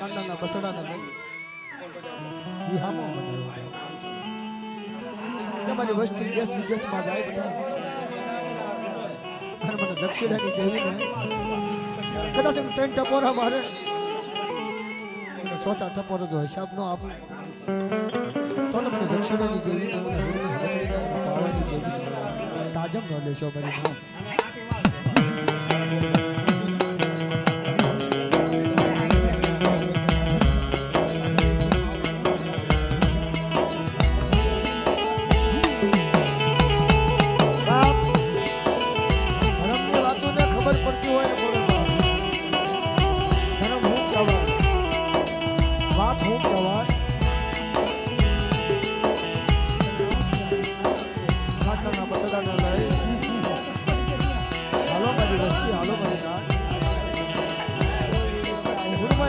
કાંડાના બસડાના લઈ વિહામો બનાવ્યો. તમારી વસ્તી દેશ વિદેશમાં જાય બધા અને મને દક્ષિણાની દેવીને કદાચ 3 ટપોરા મારે અને 6 ટપોરો જો હિસાબ ન આપું તો મને દક્ષિણાની દેવીને મને વીરની હથડીને મને પાવાની દેવીને તાજમ ન લેશો મારી માં.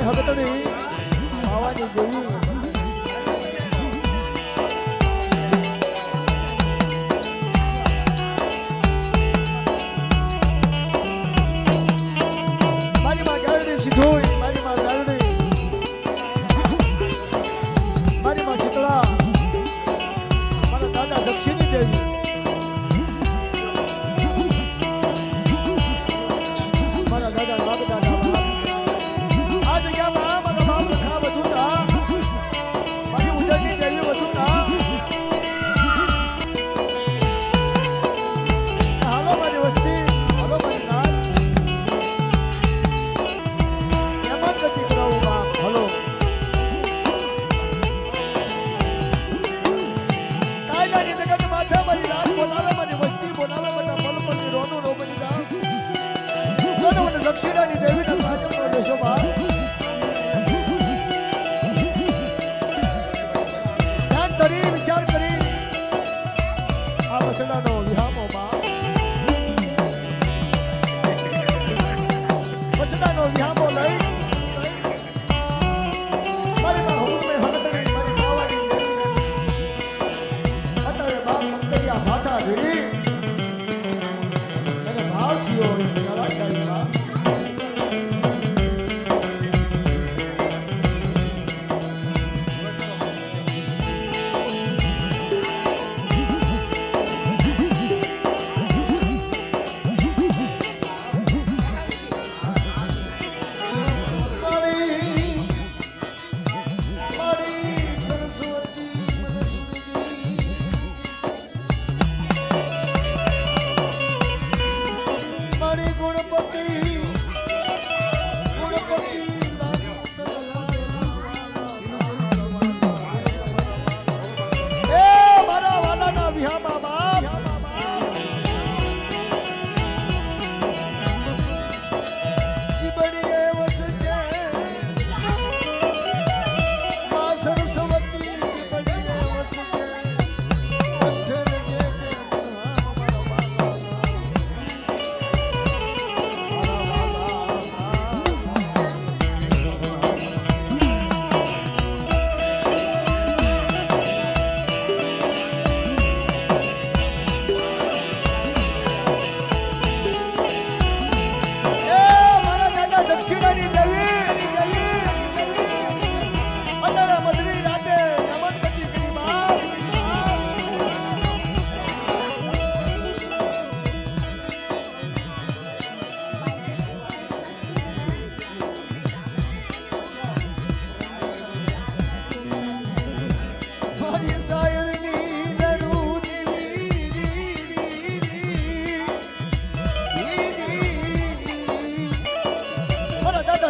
હવે તો પાવાની દેવી મારી માં ગારડી સીધું મારી માં ગારડી મારી માં શીતળા મારા દાદા દક્ષિણી દેવી મારા દાદા બાપ દાદા દક્ષિણાની દેવીના તાજમ નો દેશો બા. ધ્યાન ધરી વિચાર કરી આ બસડાનો વિહામો બા. બસડાનો વિહામો લઈ મારી માં હુકમે હકતડી મારી પાવાની દેવી અત્યારે બાપ મંતરિયા માથા ભીડી અને ભાવ થયો જળાશાહી બા.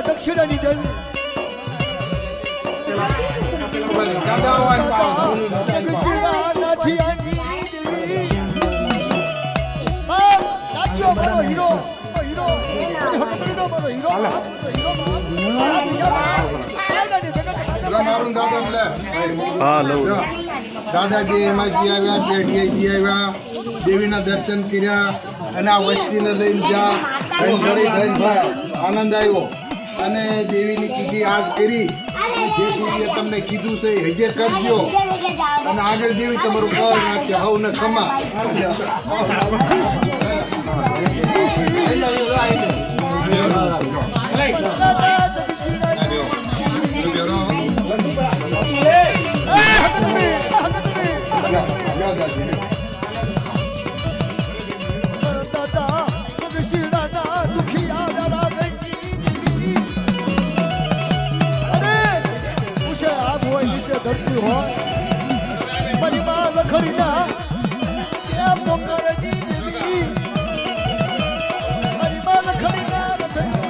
દક્ષિણાની દેવી દાદાજી એમાંથી આવ્યા, પેઢીએથી આવ્યા, દેવીના દર્શન કર્યા અને આ વસ્તીને લઈને જ્યાં આનંદ આવ્યો અને દેવીની કીધી આજ કરી જે દેવીએ તમને કીધું છે એ હજે કરજો અને આગળ દેવી તમારું કર નાખશે હવને ખમા. દેવી હોય મારી માં લખડીના ત્યાં પોકારની દેવી મારી માં લખડીના રથની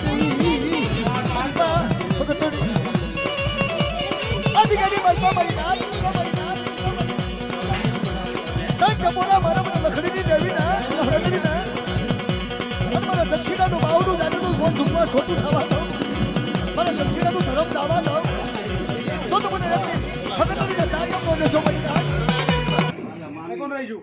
દેવી મારી માં ભગતોની અધિકારી મારી મારી નામ ટપોરા મારા મને લખડીની દેવી ના લખડી ના મારા દક્ષિણાનું બાવડું જાગેલું ફોન ઝુકવા ખોટું થવા દઉં મારા દક્ષિણાનું ધર્મ દાવા દઉં તો મને એમની ભગતોની તાજા બોલે છો મારી નામ કોણ રહીશું